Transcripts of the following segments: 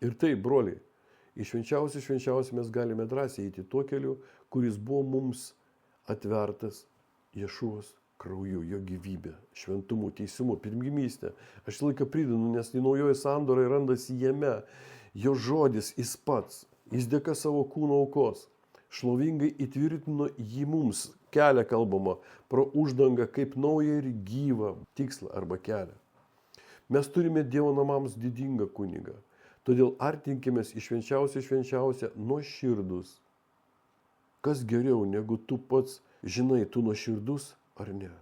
Ir taip, broliai, į švenčiausią mes galime drąsiai eiti tuo keliu, kuris buvo mums atvertas Ješuvos krauju, jo gyvybė, šventumu, teisumu, pirmgimystė. Aš laiką pridinu, nes į naujoji sandora randasi jame. Jo žodis, jis pats, jis dėka savo kūno aukos, šlovingai įtvirtino jį mums, kelią kalbama, pro uždangą kaip naują ir gyvą tikslą arba kelią. Mes turime Dievo namams didingą kunigą, todėl artinkimės į švenčiausią nuoširdus. Kas geriau, negu tu pats žinai, tu nuoširdus ar ne?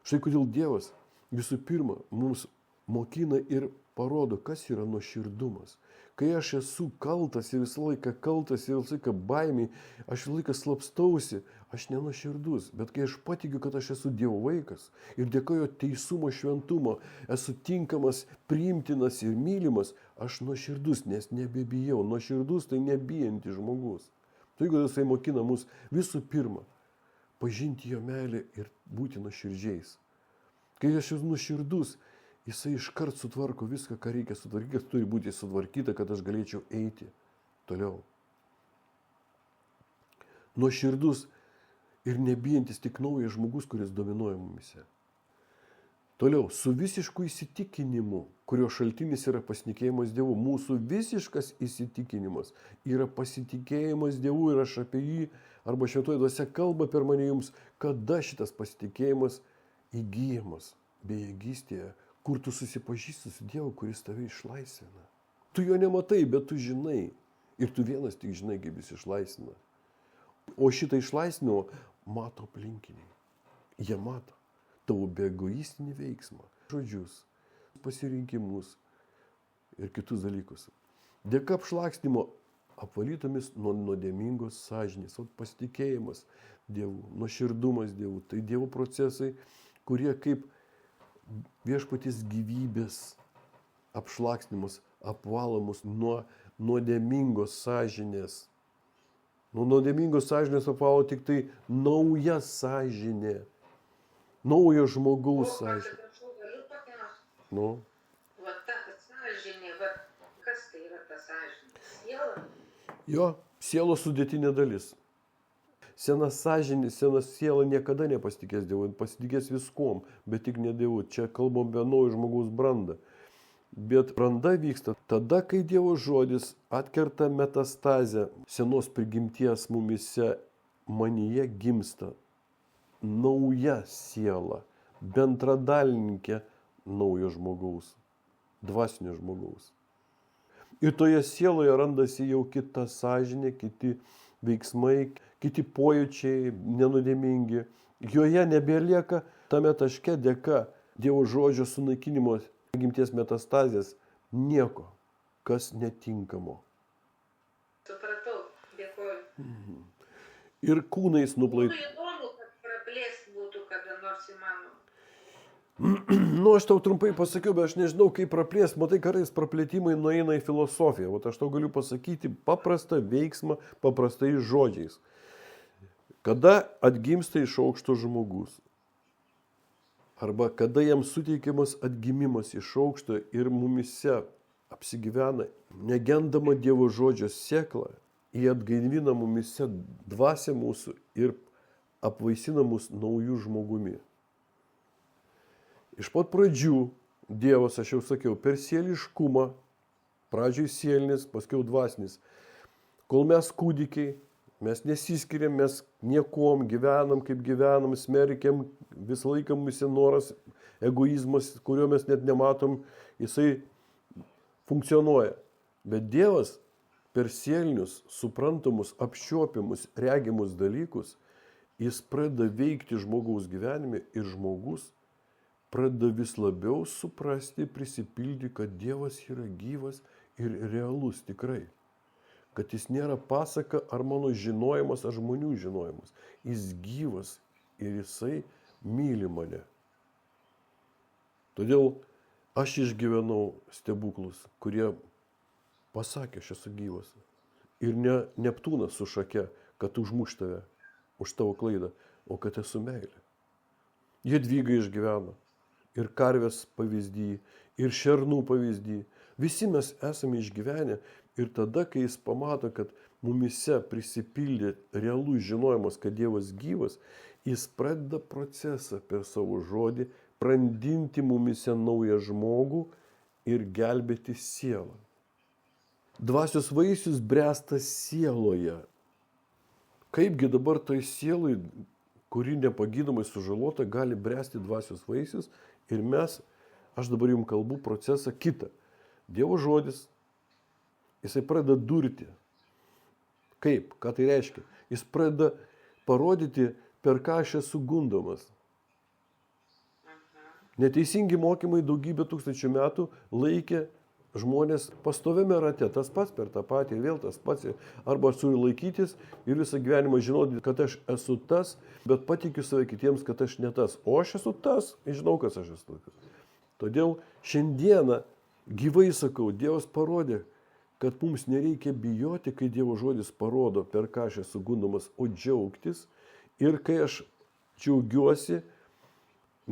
Štai kodėl Dievas visų pirma mums mokina ir parodo, kas yra nuoširdumas. Kai aš esu kaltas ir visą laiką kaltas ir visą laiką baimiai, aš visą laiką slapstausi, aš nenuoširdus. Bet kai aš patikiu, kad aš esu Dievo vaikas ir dėka jo teisumo, šventumo, esu tinkamas, priimtinas ir mylimas, aš nuoširdus, nes nebebijau. Nuoširdus tai nebijantis žmogus. Tai jeigu jisai mokina mus visų pirma pažinti jo meilę ir būti nuoširdžiais. Kai aš esu nuoširdus, jisai iškart sutvarko viską, ką reikia sutvarkyti, kas turi būti sutvarkyta, kad aš galėčiau eiti toliau. Nuoširdus ir nebijantis tik naujas žmogus, kuris dominuoja mumise. Toliau, su visišku įsitikinimu, kurio šaltinis yra pasitikėjimas Dievu. Mūsų visiškas įsitikinimas yra pasitikėjimas Dievu ir aš apie jį arba šventoji dvasia kalba per mane jums, kada šitas pasitikėjimas įgyjamas bejėgystėje, kur tu susipažįsti su Dievu, kuris tave išlaisvina. Tu jo nematai, bet tu žinai. Ir tu vienas tik žinai, kaip jis išlaisvina. O šitą išlaisvinimą mato aplinkiniai. Jie mato tavo beegoistinį veiksmą, žodžius, pasirinkimus ir kitus dalykus. Dėka apšlakstymo apvalytomis nuo nuodėmingos sąžinės, pasitikėjimas Dievu, nuoširdumas Dievu, tai Dievo procesai, kurie kaip viešpaties gyvybės apšlakstymus apvalomus nuo nuodėmingos sąžinės. Nuo nuodėmingos sąžinės apvalo tik tai nauja sąžinė. Naujo žmogaus sąžinė. Galiu paklausti. Nu. Va ta sąžinė, kas tai yra ta sąžinė? Siela? Jo, sielos sudėtinė dalis. Sena sąžinė, sena siela niekada nepasitikės Dievu, pasitikės viskuom, bet tik ne Dievu. Čia kalbam apie naujo žmogaus brandą. Bet branda vyksta tada, kai Dievo žodis atkerta metastazę senos prigimties mumise, manyje gimsta nauja siela, bendradalininkė naujo žmogaus, dvasinio žmogaus. Ir toje sieloje randasi jau kita sąžinė, kiti veiksmai, kiti pojūčiai nenuodėmingi. Joje nebelieka tame taške dėka Dievo žodžio sunaikinimo gimties metastazės nieko, kas netinkamo. Supratau, dėkoju. Ir kūnais nuplaukti. Būtų įdomu, kad praplėst būtų kada nors įmanoma. Nu, aš tau trumpai pasakiau, bet aš nežinau, kaip praplėst. Matai, kartais praplėtimai nueina į filosofiją. Vat aš tau galiu pasakyti paprastą veiksmą, paprastais žodžiais. Kada atgimsta iš aukšto žmogus? Arba kada jam suteikiamas atgimimas iš aukšto ir mumise apsigyvena negendama Dievo žodžio sėkla, jie atgaivina mumise dvasią mūsų ir apvaisina mus naujų žmogumi. Iš pat pradžių Dievas, aš jau sakiau, per sieliškumą, pradžioj sielinis, paskiau dvasinis. Kol mes kūdikiai, mes nesiskiriam, mes niekom gyvenam, kaip gyvenam, smerkiam, visą laiką mūsų noras, egoizmas, kurio mes net nematom, jisai funkcionuoja. Bet Dievas per sielinius, suprantamus, apčiuopiamus, regimus dalykus, jis pradeda veikti žmogaus gyvenime ir žmogus pradeda vis labiau suprasti, prisipildyti, kad Dievas yra gyvas ir realus tikrai. Kad jis nėra pasaka ar mano žinojimas, ar žmonių žinojimas. Jis gyvas ir jisai myli mane. Todėl aš išgyvenau stebuklus, kurie pasakė, aš esu gyvas. Ir ne Neptūnas su šake, kad užmuš tave už tavo klaidą, o kad esu meilė. Jadvyga išgyveno. Ir karvės pavyzdį, ir šernų pavyzdį. Visi mes esame išgyvenę ir tada, kai jis pamato, kad mumise prisipildė realus žinojimas, kad Dievas gyvas, jis pradeda procesą per savo žodį brandinti mumise naują žmogų ir gelbėti sielą. Dvasios vaisius bręsta sieloje. Kaipgi dabar tai sielai, kuri nepagydomai sužalota, gali bręsti dvasios vaisius ir aš dabar jums kalbu procesą kitą. Dievo žodis, jisai pradeda durti. Kaip? Ką tai reiškia? Jis pradeda parodyti, per ką aš esu gundomas. Neteisingi mokymai daugybę tūkstančių metų laikė žmonės pastoviame rate, tas pats per tą patį, vėl tas pats. Arba aš turiu laikytis ir visą gyvenimą žinoti, kad aš esu tas, bet patikiu save kitiems, kad aš ne tas. O aš esu tas ir žinau, kas aš esu. Todėl šiandieną gyvai sakau, Dievas parodė, kad mums nereikia bijoti, kai Dievo žodis parodo, per ką aš esu gundomas, o džiaugtis. Ir kai aš džiaugiuosi,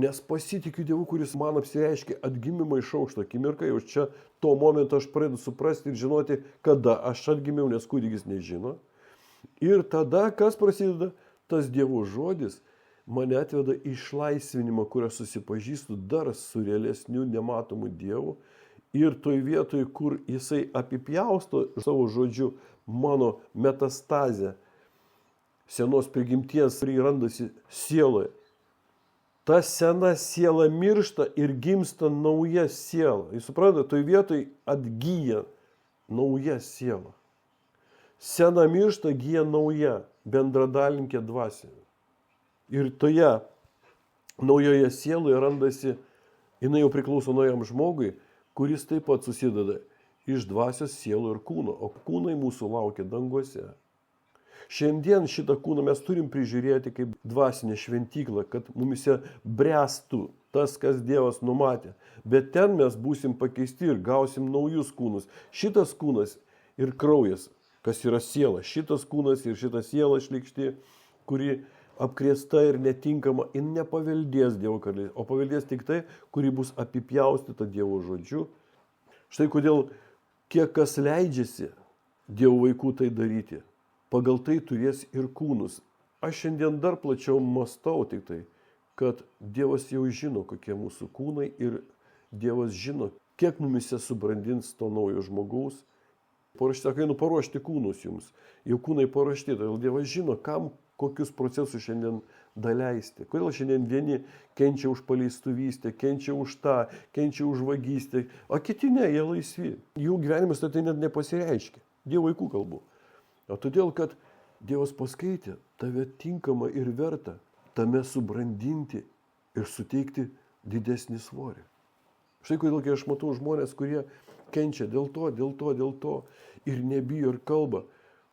nes pasitikiu Dievu, kuris man apsireiškia atgimimą iš aukšto akimirką, jau čia tuo momentu aš pradedu suprasti ir žinoti, kada aš atgimiau, nes kūdikis nežino. Ir tada, kas prasideda, tas Dievo žodis mane atveda į išlaisvinimą, kur aš susipažįstu dar su realesniu nematomu Dievu. Ir toj vietoj, kur jisai apipjausto savo žodžiu mano metastazę, senos prigimties, kuri randasi sieloje. Ta sena siela miršta ir gimsta nauja siela. Jūs suprantate, toj vietoj atgyja nauja siela. Sena miršta, gyja nauja, bendradalinkė dvasia. Ir toje naujoje sieloje randasi, jinai jau priklauso naujam žmogui, kuris taip pat susideda iš dvasios, sielų ir kūno, o kūnai mūsų laukia danguose. Šiandien šitą kūną mes turim prižiūrėti kaip dvasinę šventyklą, kad mumise bręstų tas, kas Dievas numatė. Bet ten mes būsim pakeisti ir gausim naujus kūnus. Šitas kūnas ir kraujas, kas yra siela, šitas kūnas ir šita siela šlykšti, kuri apkrėsta ir netinkama, ir nepaveldės Dievo karalystės, o paveldės tik tai, kuri bus apipjaustyta Dievo žodžiu. Štai kodėl kiek kas leidžiasi Dievo vaikų tai daryti, pagal tai turės ir kūnus. Aš šiandien dar plačiau mąstau tik tai, kad Dievas jau žino, kokie mūsų kūnai ir Dievas žino, kiek mumise subrandins to naujo žmogaus. Sako, einu paruošti kūnus jums. Jau kūnai paruošti, todėl Dievas žino, kam kokius procesus šiandien daleisti. Kodėl šiandien vieni kenčia už paleistuvystę, kenčia už tą, kenčia už vagystę, o kiti ne, jie laisvi. Jų gyvenimas tai net nepasireiškia. Dievo vaikų kalbu. O todėl, kad Dievas paskaitė tave tinkamą ir vertą tame subrandinti ir suteikti didesnį svorį. Štai kodėl, kai aš matau žmonės, kurie kenčia dėl to ir nebijo ir kalba,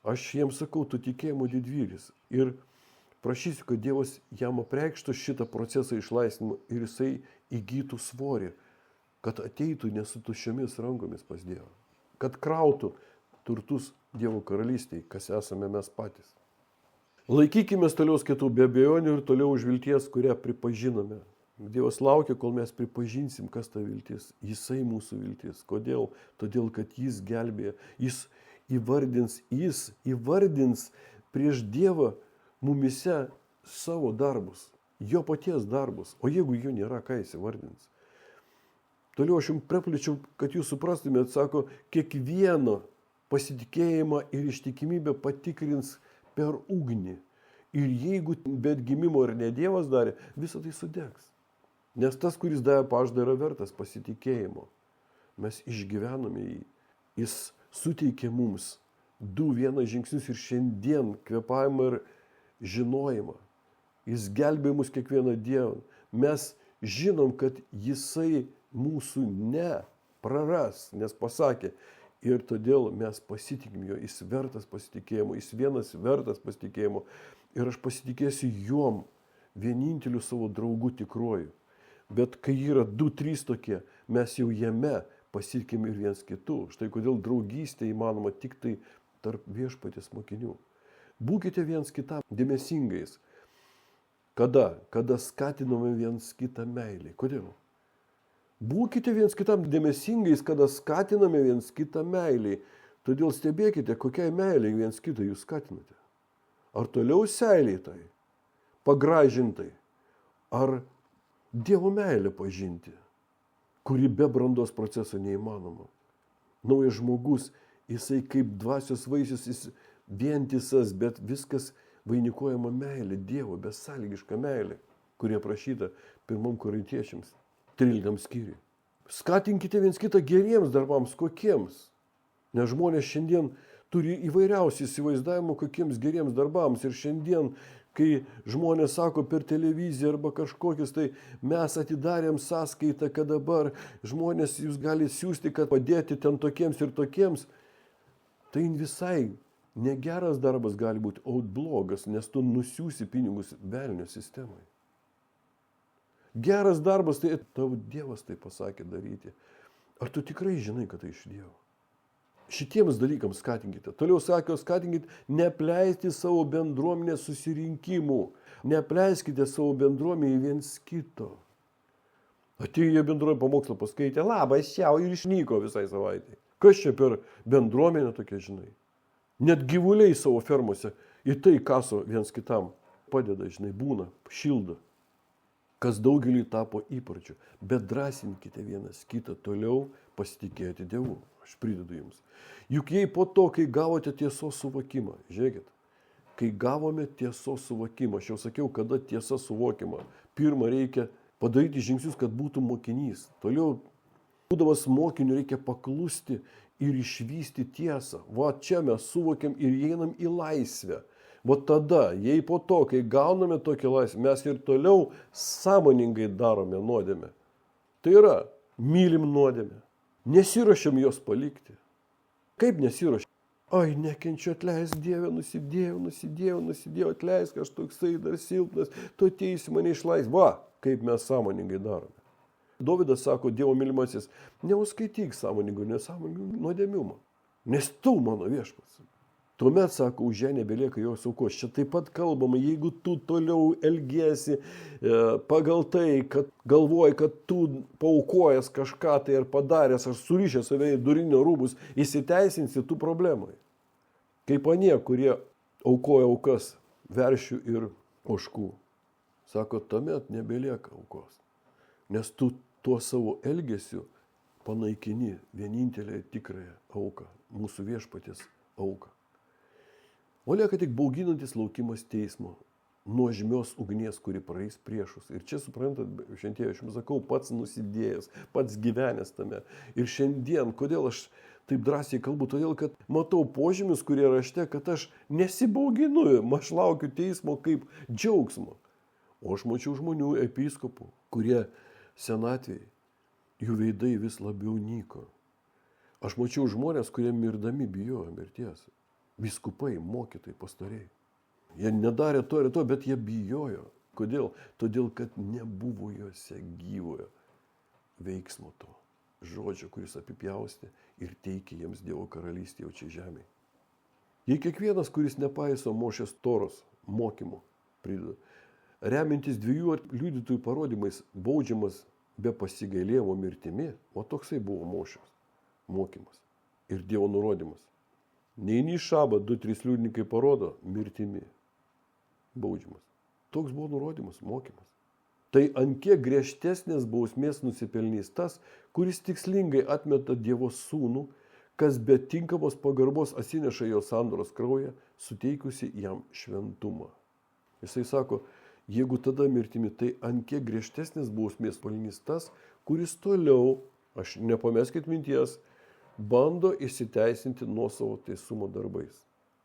aš jiems sakau, tu tikėjimo didvyris. Ir prašysiu, kad Dievas jam apreikštų šitą procesą išlaisvinimo ir jisai įgytų svorį, kad ateitų ne su tuščiomis rankomis pas Dievą. Kad krautų turtus Dievo karalystėje, kas esame mes patys. Laikykime toliau skaitų be abejonių ir toliau už vilties, kurią pripažinome. Dievas laukia, kol mes pripažinsim, kas ta viltis. Jisai mūsų viltis. Kodėl? Todėl, kad jis gelbėja. Jis įvardins prieš Dievą mumise savo darbus, jo paties darbus. O jeigu jų nėra, ką jis įvardins? Toliau aš jums praplėčiau, kad jūs suprastumėt, sako, kiekvieno pasitikėjimą ir ištikimybę patikrins per ugnį. Ir jeigu bet gimimo ir ne Dievas darė, visą tai sudegs. Nes tas, kuris davė pažadą, yra vertas pasitikėjimo. Mes išgyvenome jį. Jis suteikė mums 2 žingsnius ir šiandien kvėpavimą ir žinojimą. Jis gelbė mus kiekvieną dieną. Mes žinom, kad jisai mūsų nepraras, nes pasakė. Ir todėl mes pasitikim jo. Jis vertas pasitikėjimo. Jis vienas vertas pasitikėjimo. Ir aš pasitikėsiu juom, vieninteliu savo draugu tikruoju. Bet kai yra 2-3 tokie, mes jau jame pasitikim ir viens kitų. Štai kodėl draugystė įmanoma tik tai tarp viešpaties mokinių. Būkite viens kitam dėmesingais. Kada? Kada skatiname viens kitą meilį. Kodėl? Būkite viens kitam dėmesingais, kada skatiname viens kitą meiliai. Todėl stebėkite, kokiai meiliai viens kitą jūs skatinate. Ar toliau seilėtai, pagražintai, ar Dievo meilę pažinti, kuri be brandos proceso neįmanoma. Naujas žmogus, jisai kaip dvasios vaisius, jis vientisas, bet viskas vainikuojama meilė, Dievo besąlygiška meilė, kurie aprašyta 1 Korintiečiams 13 skyriui. Skatinkite viens kitą geriems darbams, kokiems. Nes žmonės šiandien turi įvairiausių įsivaizdavimų, kokiems geriems darbams. Ir šiandien, kai žmonės sako per televiziją arba kažkokius, tai mes atidarėm sąskaitą, kad dabar žmonės jūs gali siūsti, kad padėti ten tokiems ir tokiems, tai visai negeras darbas gali būti, o blogas, nes tu nusiųsi pinigus velnio sistemai. Geras darbas, tai tavo Dievas tai pasakė daryti. Ar tu tikrai žinai, kad tai iš Dievo? Šitiems dalykams skatinkite. Toliau sakė, skatinkite neapleisti savo bendruomenės susirinkimų. Neapleiskite savo bendruomenį viens kito. Atėjo bendruomenė pamokslą paskaitė, labas šiau ir išnyko visai savaitai. Kas čia per bendruomenė tokia, žinai? Net gyvuliai savo fermose į tai kaso viens kitam. Padeda, žinai, būna, šildo. Kas daugelį tapo įpročiu. Bet drąsinkite vienas kitą toliau pasitikėti Dievu. Aš pridedu jums. Juk jei po to, kai gavote tiesos suvokimą, žiūrėkit, kai gavome tiesos suvokimą, aš jau sakiau, kada tiesa suvokima, pirmą reikia padaryti žingsnius, kad būtų mokinys. Toliau, būdamas mokiniu, reikia paklusti ir išvysti tiesą. Va čia mes suvokiam ir einam į laisvę. Va tada, jei po to, kai gauname tokią laisvę, mes ir toliau sąmoningai darome nuodėmę. Tai yra, mylim nuodėmę. Nesiruošiam jos palikti. Kaip nesiruošiam? Ai, nekenčiu, atleisk Dieve, nusidėjau, atleisk, aš toksai dar silpnas, tu ateisi mane išlaisvinti. Va, kaip mes sąmoningai darome. Dovydas sako, Dievo mylimasis, neuskaityk sąmoningo, nesąmoningo nuodėmiumą, nes tu mano viešpats. Tuomet, sako, už ją nebelieka jos aukos. Čia taip pat kalbama, jeigu tu toliau elgiesi pagal tai, kad galvoji, kad tu paaukojęs kažką tai ar padaręs, ar surišęs save į durinio rūbus, įsiteisinsi tų problemai. Kaip anie, kurie aukoja aukas veršių ir ožkų. Sako, tuomet nebelieka aukos. Nes tu tuo savo elgesiu panaikini vienintelę tikrąją auką, mūsų viešpaties auką. O lieka tik bauginantis laukimas teismo, nuožmios ugnies, kuri praeis priešus. Ir čia, suprantat, šiandien aš jums sakau, pats nusidėjęs, pats gyvenęs tame. Ir šiandien, kodėl aš taip drąsiai kalbu, todėl, kad matau požymius, kurie rašte, kad aš nesibauginu, aš laukiu teismo kaip džiaugsmo. O aš mačiau žmonių, episkopų, kurie senatvėje, jų veidai vis labiau nyko. Aš mačiau žmonės, kurie mirdami bijojo mirties. Vyskupai, mokytojai, pastoriai. Jie nedarė to ir to, bet jie bijojo. Kodėl? Todėl, kad nebuvo juose gyvojo veiksmo to žodžio, kuris apipjaustė ir teikė jiems Dievo karalystę jau čia žemėje. Jei kiekvienas, kuris nepaiso Mošės Toros mokymo, remintis 2 liudytojų parodymais, baudžiamas be pasigailėjimo mirtimi, o toksai buvo Mošės mokymas ir Dievo nurodymas. Neini į šabą, 2-3 liudininkai parodo mirtimi. Baudžiamas. Toks buvo nurodymas, mokymas. Tai ant kiek griežtesnės bausmės nusipelnys tas, kuris tikslingai atmeta Dievo sūnų, kas be tinkamos pagarbos atsineša jo sandoros kraują, suteikusi jam šventumą. Jisai sako, jeigu tada mirtimi, tai ant kiek griežtesnės bausmės pelnys tas, kuris toliau, aš nepameskit minties, bando įsiteisinti nuosavo teisumo darbais.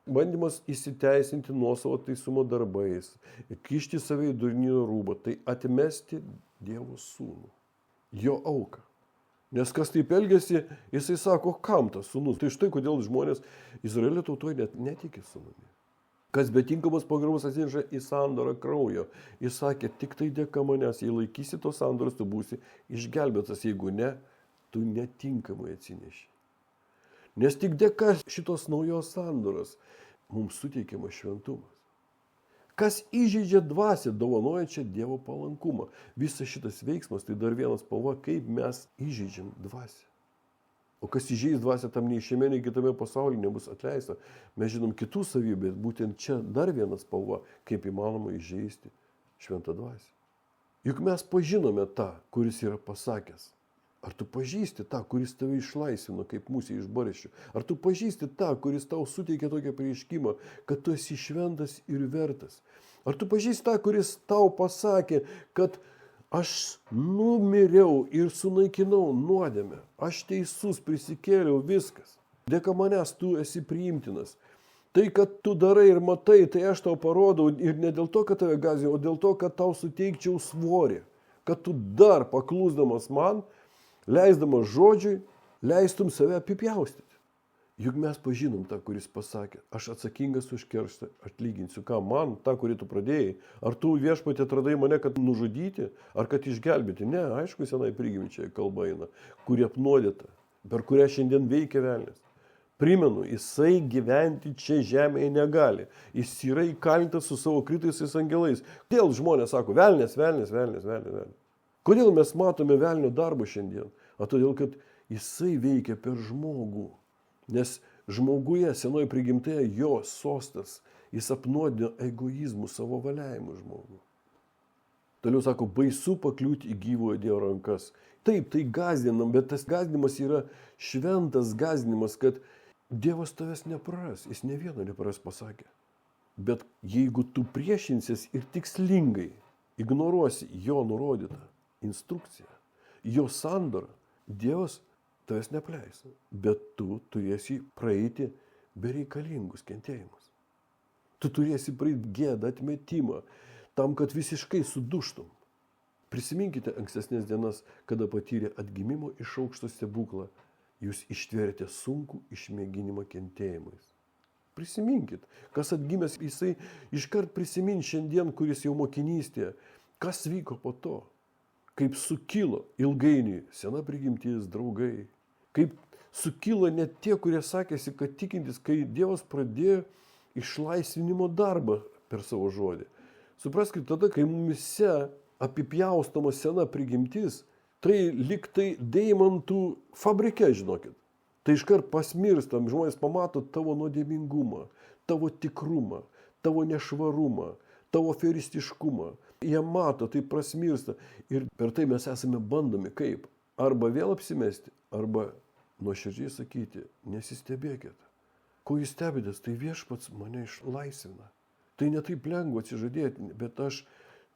Bandymas įsiteisinti nuosavo teisumo darbais, kišti save į durinio rūbą, tai atmesti Dievo sūnų, jo auką. Nes kas taip elgiasi, jisai sako, kam tas sūnus? Tai štai kodėl žmonės Izraelio tautoje net netiki sūnumi. Kas be tinkamos pagarbos atsineša į sandorą kraujo. Jis sakė, tik tai dėka manęs, jei laikysi tos sandoros, tu būsi išgelbėtas, jeigu ne, tu netinkamai atsineši. Nes tik dėka šitos naujos sandoros mums suteikiamas šventumas. Kas įžeidžia dvasią, dovanojančią Dievo palankumą. Visas šitas veiksmas tai dar vienas spalva, kaip mes įžeidžiam dvasią. O kas įžeis dvasią, tam nei šiame, nei kitame pasaulyje nebus atleista. Mes žinom kitų savybių, bet būtent čia dar vienas spalva, kaip įmanoma įžeisti šventą dvasią. Juk mes pažinome tą, kuris yra pasakęs. Ar tu pažįsti tą, kuris tave išlaisvino, kaip Musė iš barščių? Ar tu pažįsti tą, kuris tau suteikė tokią prieškimą, kad tu esi šventas ir vertas? Ar tu pažįsti tą, kuris tau pasakė, kad aš numiriau ir sunaikinau nuodėmę, aš teisus, prisikėliau, viskas. Dėka manęs tu esi priimtinas. Tai, kad tu darai ir matai, tai aš tau parodau ir ne dėl to, kad tave gąsdinu, o dėl to, kad tau suteikčiau svorį. Kad tu dar paklusdamas man, leisdamas žodžiui, leistum save apipjaustyti. Juk mes pažinom tą, kuris pasakė, aš atsakingas už kerštą, atlyginsiu ką man, tą, kurį tu pradėjai. Ar tu viešpatie atradai mane, kad nužudyti, ar kad išgelbėti? Ne, aišku, senai prigimčiai kalba eina, kuri apnuodėta, per kurią šiandien veikia velnias. Primenu, jisai gyventi čia žemėje negali. Jis yra įkalintas su savo kritusiais angelais. Kodėl žmonės sako, velnias. Kodėl mes matome velnio darbą šiandien? O todėl, kad jisai veikia per žmogų. Nes žmoguje, senoji prigimtėje, jo sostas, jis apnuodino egoizmų, savo valiavimu žmogų. Toliau sako, baisu pakliūti į gyvojo Dievo rankas. Taip, tai gąsdinam, bet tas gąsdinimas yra šventas gąsdinimas, kad Dievas tavęs nepraras, jis ne vieno nepraras pasakė. Bet jeigu tu priešinsies ir tikslingai ignoruosi jo nurodytą instrukciją, jo sandorą, Dievas tavęs nepleis, bet tu turėsi praeiti bereikalingus kentėjimus. Tu turėsi praeiti gėdą, atmetimą, tam, kad visiškai suduštum. Prisiminkite ankstesnės dienas, kada patyrė atgimimo iš aukšto stebuklą, jūs ištvėrėte sunkų išmėginimą kentėjimais. Prisiminkit, kas atgimęs, jisai iškart prisimins šiandien, kuris jau mokinystėje, kas vyko po to. Kaip sukilo ilgainiui sena prigimtis, draugai. Kaip sukilo net tie, kurie sakėsi, kad tikintis, kai Dievas pradėjo išlaisvinimo darbą per savo žodį. Supraskite, tada, kai mumise apipjaustoma sena prigimtis, tai lyg tai deimantų fabrike, žinokit. Tai iškart pasmirstam, žmonės pamato tavo nuodėmingumą, tavo tikrumą, tavo nešvarumą, tavo aferistiškumą. Jie mato, tai prasmirsta. Ir per tai mes esame bandomi kaip? Arba vėl apsimesti, arba nuoširdžiai sakyti, nesistebėkit. Ko jūs stebitės, tai viešpats mane išlaisvina. Tai ne taip lengva atsižadėti, bet aš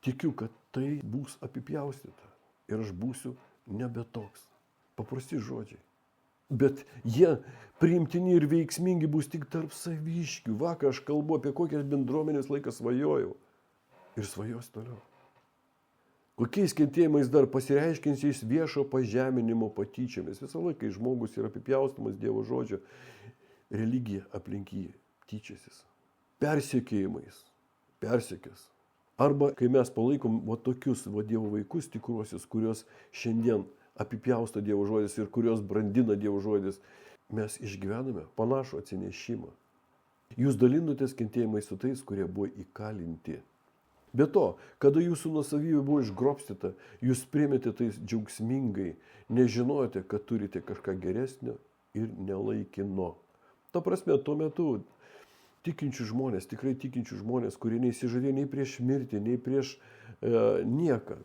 tikiu, kad tai bus apipjaustyta. Ir aš būsiu nebe toks. Paprasti žodžiai. Bet jie priimtini ir veiksmingi bus tik tarp saviškių. Vakar aš kalbu apie kokias bendruomenės laiką svajojau. Ir svajos toliau. Kokiais kentėjimais dar pasireiškinsiais viešo pažeminimo patyčiomis. Visą laiką, kai žmogus yra apipjaustamas Dievo žodžio, religija aplink jį tyčiasis. Persekiojimais. Persekios. Arba kai mes palaikom tokius Dievo vaikus tikruosius, kurios šiandien apipjausto Dievo žodis ir kurios brandina Dievo žodis, mes išgyvename panašų atsinešimą. Jūs dalinotės kentėjimais su tais, kurie buvo įkalinti. Be to, kada jūsų nuosavybė buvo išgrobstyta, jūs priėmėte tai džiaugsmingai, nežinojote, kad turite kažką geresnio ir nelaikino. Ta prasme, tuo metu tikinčių žmonės, tikrai tikinčių žmonės, kurie neįsižadėjo nei prieš mirtį, nei prieš nieką,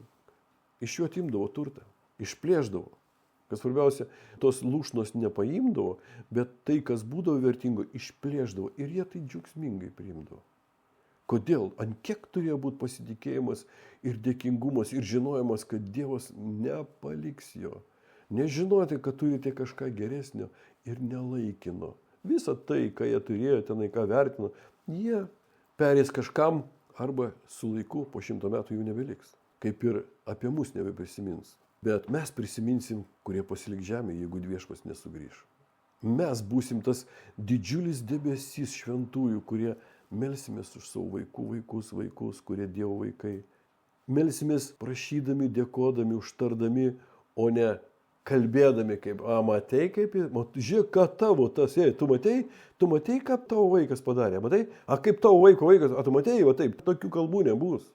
iš jų atimdavo turtą, išplėždavo. Kas svarbiausia, tos lūšnos nepaimdavo, bet tai, kas būdavo vertingo, išplėždavo ir jie tai džiaugsmingai priimdavo. Kodėl? Ant kiek turėjo būti pasitikėjimas ir dėkingumas ir žinojimas, kad Dievas nepaliks jo. Nežinoti, kad turite kažką geresnio ir nelaikino. Visą tai, ką jie turėjo, tenai ką vertino, jie perės kažkam arba su laiku po 100 metų jų nebeliks. Kaip ir apie mus nebeprisimins. Bet mes prisiminsim, kurie pasiliks žemėje, jeigu viešpats nesugrįš. Mes būsim tas didžiulis debesys šventųjų, kurie melsimės už savo vaikus, kurie Dievo vaikai. Melsimės prašydami, dėkodami, užtardami, o ne kalbėdami kaip, matei kaip, žiūrėk, ką tavo tas, tu matei, ką tavo vaikas padarė, matai, kaip tavo vaikas, tu matei, va taip, tokių kalbų nebus.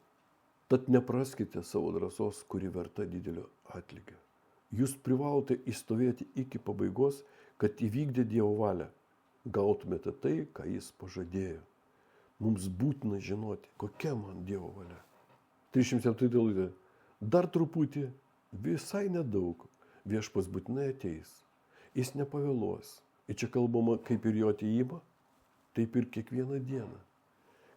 Tad nepraskite savo drąsos, kuri verta didelio atlygio. Jūs privalote įstovėti iki pabaigos, kad įvykdė Dievo valią. Gautumėte tai, ką jis pažadėjo. Mums būtina žinoti, kokia man Dievo valia. 307 eilutė. Dar truputį, visai nedaug, viešpats būtinai ateis. Jis nepavėluos. Ir čia kalbama kaip ir jo atėjimą, taip ir kiekvieną dieną.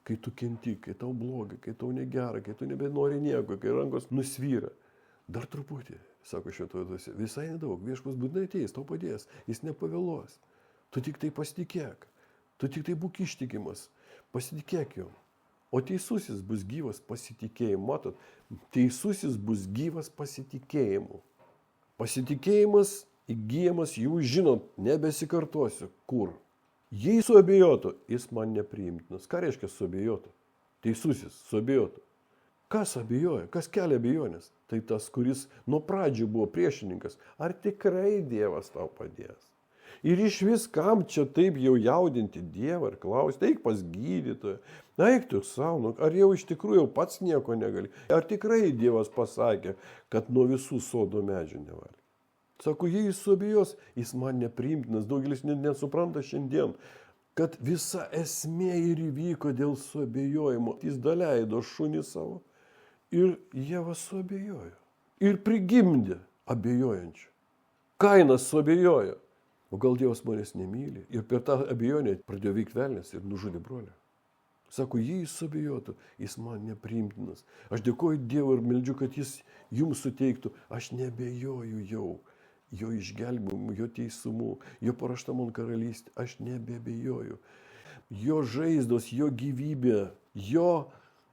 Kai tu kenti, kai tau blogai, kai tau negera, kai tu nebenori nieko, kai rankos nusvyra. Dar truputį, sako šventoji dvasia, visai nedaug, viešpats būtinai ateis, tau padės, jis nepavėluos. Tu tik tai pasitikėk, tu tik tai būk ištikimas, pasitikėk juo. O teisusis bus gyvas pasitikėjimu, matot, teisusis bus gyvas pasitikėjimu. Pasitikėjimas įgyjamas, jūs žinot, nebesikartosiu, kur. Jei suabejotų, jis man nepriimtinas. Ką reiškia suabejotų? Teisusis suabejotų. Kas abejoja? Kas kelia abejonės? Tai tas, kuris nuo pradžių buvo priešininkas. Ar tikrai Dievas tau padės? Ir iš viskam čia taip jau jaudinti Dievą ir klausti, eik pas gydytoją, eik tu savo, ar jau iš tikrųjų pats nieko negali? Ar tikrai Dievas pasakė, kad nuo visų sodo medžių nevalgy? Sako, jei jis suabejos, jis man nepriimtinas. Daugelis nesupranta šiandien, kad visa esmė ir įvyko dėl suabejojimo. Jis daleido šunį savo ir Jėva suabejojo. Ir prigimdė abejojančių. Kainas suabejojo. O gal Dievas manęs nemyli? Ir per tą abejonę pradėjo veikti velnias ir nužudė brolį. Sako, jei jis suabejotų, jis man nepriimtinas. Aš dėkoju Dievui ir meldžiu, kad jis jums suteiktų. Aš nebejoju jau. Jo išgelbimu, jo teisumu, jo paraštamon karalystė, aš nebebejoju. Jo žaizdos, jo gyvybė, jo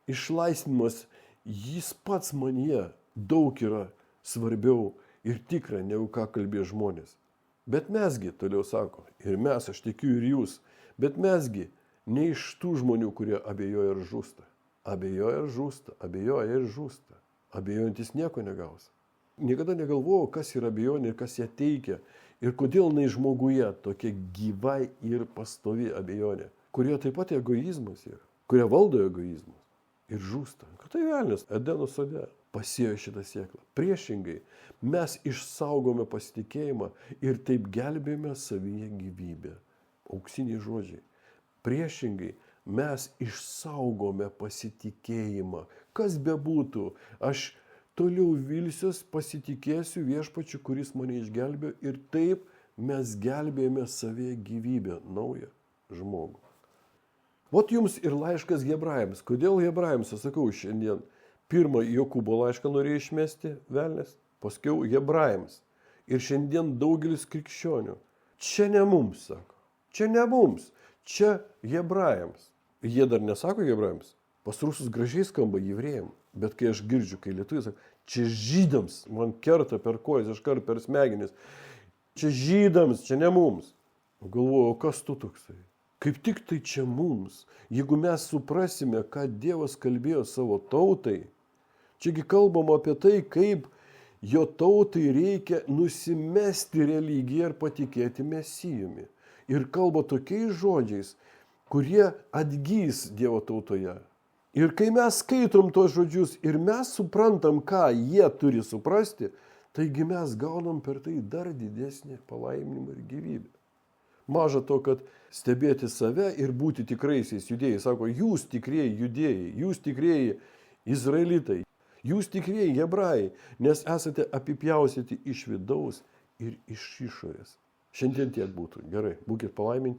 išlaisvinimas, jis pats manyje daug yra svarbiau ir tikra, negu ką kalbė žmonės. Bet mesgi, toliau sako, ir mes, aš tikiu ir jūs, bet mesgi ne iš tų žmonių, kurie abejoja ir žūsta. Abejoja ir žūsta, abejoja ir žūsta. Abejojantis nieko negaus. Niekada negalvojau, kas yra abejonė ir kas ją teikia. Ir kodėl jinai žmoguje tokia gyva ir pastovi abejonė, kurie taip pat egoizmas yra, kurie valdo egoizmas ir žūsta. Kad tai velnias Edeno sode pasėjo šitą sėklą. Priešingai, mes išsaugome pasitikėjimą ir taip gelbėjome savyje gyvybę. Auksiniai žodžiai. Priešingai, mes išsaugome pasitikėjimą. Kas bebūtų, aš toliau vilsiuos, pasitikėsiu viešpačiu, kuris mane išgelbėjo ir taip mes gelbėjome savyje gyvybę, naują žmogų. Vot jums ir laiškas Hebrajams. Kodėl Hebrajams, aš sakau šiandien, pirmą Jokūbo laišką norėjo išmesti velnias, paskiau Hebrajams. Ir šiandien daugelis krikščionių. Čia ne mums, sako. Čia ne mums, čia Hebrajams. Jie dar nesako Hebrajams. Pas rusus gražiai skamba jevrėjams. Bet kai aš girdžiu, kai lietuviai sako, čia žydams, man kerta per kojas, iškart per smegenis. Čia žydams, čia ne mums. Galvoju, o kas tu toksai? Kaip tik tai čia mums. Jeigu mes suprasime, ką Dievas kalbėjo savo tautai, čiagi kalbama apie tai, kaip jo tautai reikia nusimesti religiją ir patikėti Mesijumi. Ir kalba tokiais žodžiais, kurie atgys Dievo tautoje. Ir kai mes skaitom tos žodžius ir mes suprantam, ką jie turi suprasti, taigi mes gaunam per tai dar didesnį palaiminimą ir gyvybę. Maža to, kad stebėti save ir būti tikraisiais judėjais. Sako, jūs tikrieji judėjai, jūs tikrieji izraelitai, jūs tikrieji hebrajai, nes esate apipjausyti iš vidaus ir iš išorės. Šiandien tiek būtų. Gerai, būkit palaiminti.